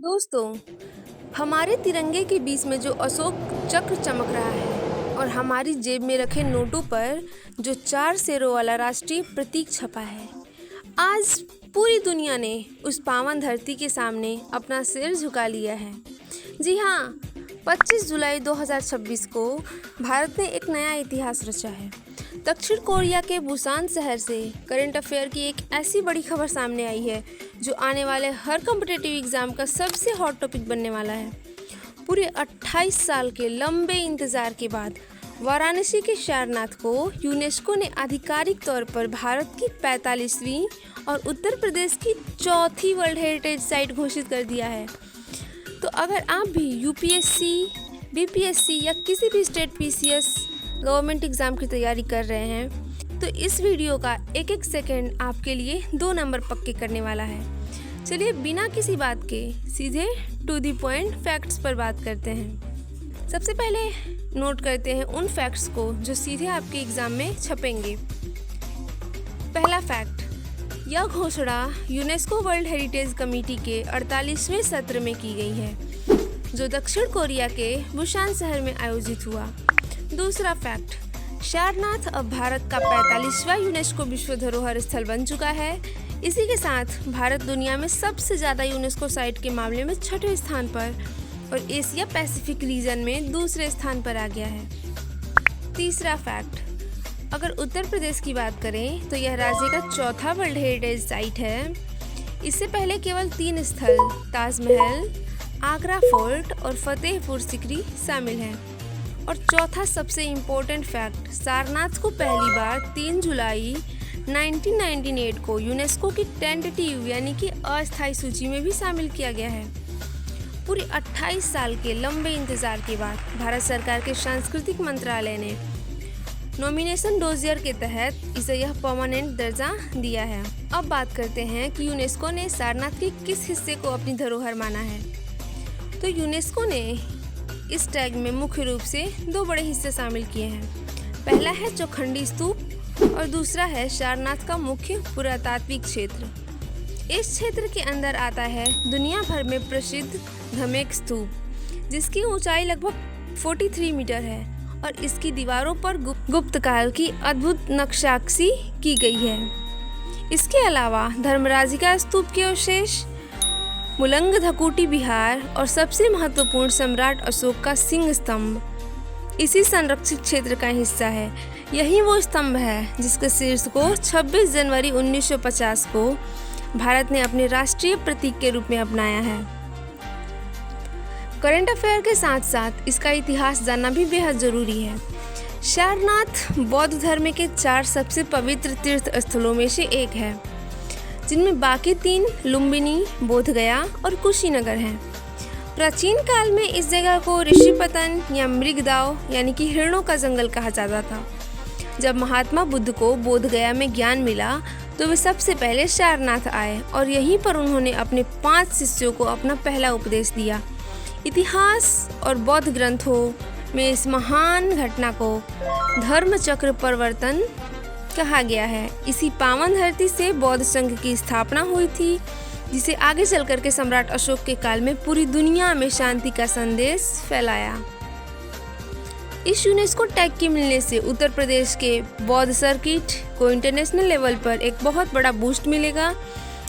दोस्तों, हमारे तिरंगे के बीच में जो अशोक चक्र चमक रहा है और हमारी जेब में रखे नोटों पर जो 4 शेरों वाला राष्ट्रीय प्रतीक छपा है, आज पूरी दुनिया ने उस पावन धरती के सामने अपना सिर झुका लिया है। जी हाँ, 25 जुलाई 2026 को भारत ने एक नया इतिहास रचा है। दक्षिण कोरिया के बुसान शहर से करंट अफेयर की एक ऐसी बड़ी खबर सामने आई है जो आने वाले हर कॉम्पिटिटिव एग्ज़ाम का सबसे हॉट टॉपिक बनने वाला है। पूरे 28 साल के लंबे इंतज़ार के बाद वाराणसी के सारनाथ को यूनेस्को ने आधिकारिक तौर पर भारत की 45वीं और उत्तर प्रदेश की चौथी वर्ल्ड हेरिटेज साइट घोषित कर दिया है। तो अगर आप भी यूपीएससी, बीपीएससी या किसी भी स्टेट पीसीएस गवर्नमेंट एग्ज़ाम की तैयारी कर रहे हैं तो इस वीडियो का एक एक सेकंड आपके लिए 2 नंबर पक्के करने वाला है। चलिए बिना किसी बात के सीधे टू द पॉइंट फैक्ट्स पर बात करते हैं। सबसे पहले नोट करते हैं उन फैक्ट्स को जो सीधे आपके एग्ज़ाम में छपेंगे। पहला फैक्ट, यह घोषणा यूनेस्को वर्ल्ड हेरिटेज कमेटी के 48वें सत्र में की गई है जो दक्षिण कोरिया के बुसान शहर में आयोजित हुआ। दूसरा फैक्ट, सारनाथ अब भारत का 45वां यूनेस्को विश्व धरोहर स्थल बन चुका है। इसी के साथ भारत दुनिया में सबसे ज़्यादा यूनेस्को साइट के मामले में 6ठे स्थान पर और एशिया पैसिफिक रीजन में दूसरे स्थान पर आ गया है। तीसरा फैक्ट, अगर उत्तर प्रदेश की बात करें तो यह राज्य का चौथा वर्ल्ड हेरिटेज साइट है। इससे पहले केवल 3 स्थल ताजमहल, आगरा फोर्ट और फतेहपुर सिकरी शामिल हैं। और चौथा सबसे इम्पोर्टेंट फैक्ट, सारनाथ को पहली बार 3 जुलाई 1998 को यूनेस्को की टेंटेटिव यानी कि अस्थायी सूची में भी शामिल किया गया है। पूरे 28 साल के लंबे इंतज़ार के बाद भारत सरकार के सांस्कृतिक मंत्रालय ने नॉमिनेशन डोजियर के तहत इसे यह परमानेंट दर्जा दिया है। अब बात करते हैं कि यूनेस्को ने सारनाथ के किस हिस्से को अपनी धरोहर माना है। तो यूनेस्को ने इस टैग में मुख्य रूप से 2 बड़े हिस्से शामिल किए हैं। पहला है चौखंडी स्तूप और दूसरा है सारनाथ का मुख्य पुरातात्विक क्षेत्र। इस क्षेत्र के अंदर आता है दुनिया भर में प्रसिद्ध धमेक स्तूप जिसकी ऊंचाई लगभग 43 मीटर है और इसकी दीवारों पर गुप्त काल की अद्भुत नक्काशी की गई है। इसके अलावा धर्मराजिका स्तूप के अवशेष, मुलंग धकुटी विहार और सबसे महत्वपूर्ण सम्राट अशोक का सिंह स्तंभ इसी संरक्षित क्षेत्र का हिस्सा है। यही वो स्तंभ है जिसके शीर्ष को 26 जनवरी 1950 को भारत ने अपने राष्ट्रीय प्रतीक के रूप में अपनाया है। करंट अफेयर के साथ साथ इसका इतिहास जानना भी बेहद जरूरी है। सारनाथ बौद्ध धर्म के 4 सबसे पवित्र तीर्थ स्थलों में से एक है जिनमें बाकी 3 लुम्बिनी, बोधगया और कुशीनगर हैं। प्राचीन काल में इस जगह को ऋषिपतन या मृगदाव यानी कि हिरणों का जंगल कहा जाता था। जब महात्मा बुद्ध को बोधगया में ज्ञान मिला तो वे सबसे पहले सारनाथ आए और यहीं पर उन्होंने अपने 5 शिष्यों को अपना पहला उपदेश दिया। इतिहास और बौद्ध ग्रंथों में इस महान घटना को धर्म चक्र परिवर्तन कहा गया है। इसी पावन धरती से बौद्ध संघ की स्थापना हुई थी जिसे आगे चलकर के सम्राट अशोक के काल में पूरी दुनिया में शांति का संदेश फैलाया। इस यूनेस्को टैग के मिलने से उत्तर प्रदेश के बौद्ध सर्किट को इंटरनेशनल लेवल पर एक बहुत बड़ा बूस्ट मिलेगा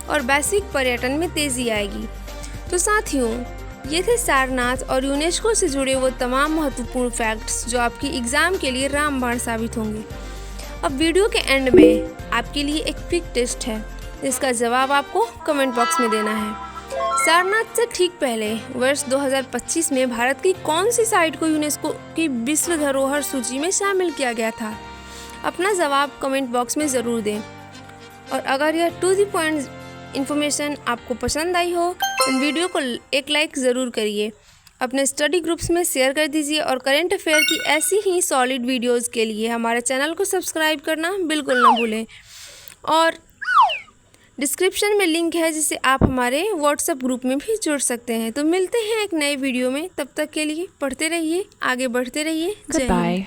और वैश्विक पर्यटन में तेजी आएगी। तो साथियों, ये थे सारनाथ और यूनेस्को से जुड़े वो तमाम महत्वपूर्ण फैक्ट्स जो आपकी एग्ज़ाम के लिए रामबाण साबित होंगे। अब वीडियो के एंड में आपके लिए एक क्विक टेस्ट है जिसका जवाब आपको कमेंट बॉक्स में देना है। सारनाथ से ठीक पहले वर्ष 2025 में भारत की कौन सी साइट को यूनेस्को की विश्व धरोहर सूची में शामिल किया गया था? अपना जवाब कमेंट बॉक्स में ज़रूर दें। और अगर यह टू द पॉइंट इन्फॉर्मेशन आपको पसंद आई हो तो वीडियो को एक लाइक ज़रूर करिए, अपने स्टडी ग्रुप्स में शेयर कर दीजिए और करंट अफेयर की ऐसी ही सॉलिड वीडियोस के लिए हमारे चैनल को सब्सक्राइब करना बिल्कुल ना भूलें। और डिस्क्रिप्शन में लिंक है जिससे आप हमारे व्हाट्सएप ग्रुप में भी जुड़ सकते हैं। तो मिलते हैं एक नए वीडियो में, तब तक के लिए पढ़ते रहिए, आगे बढ़ते रहिए। जय हिंद।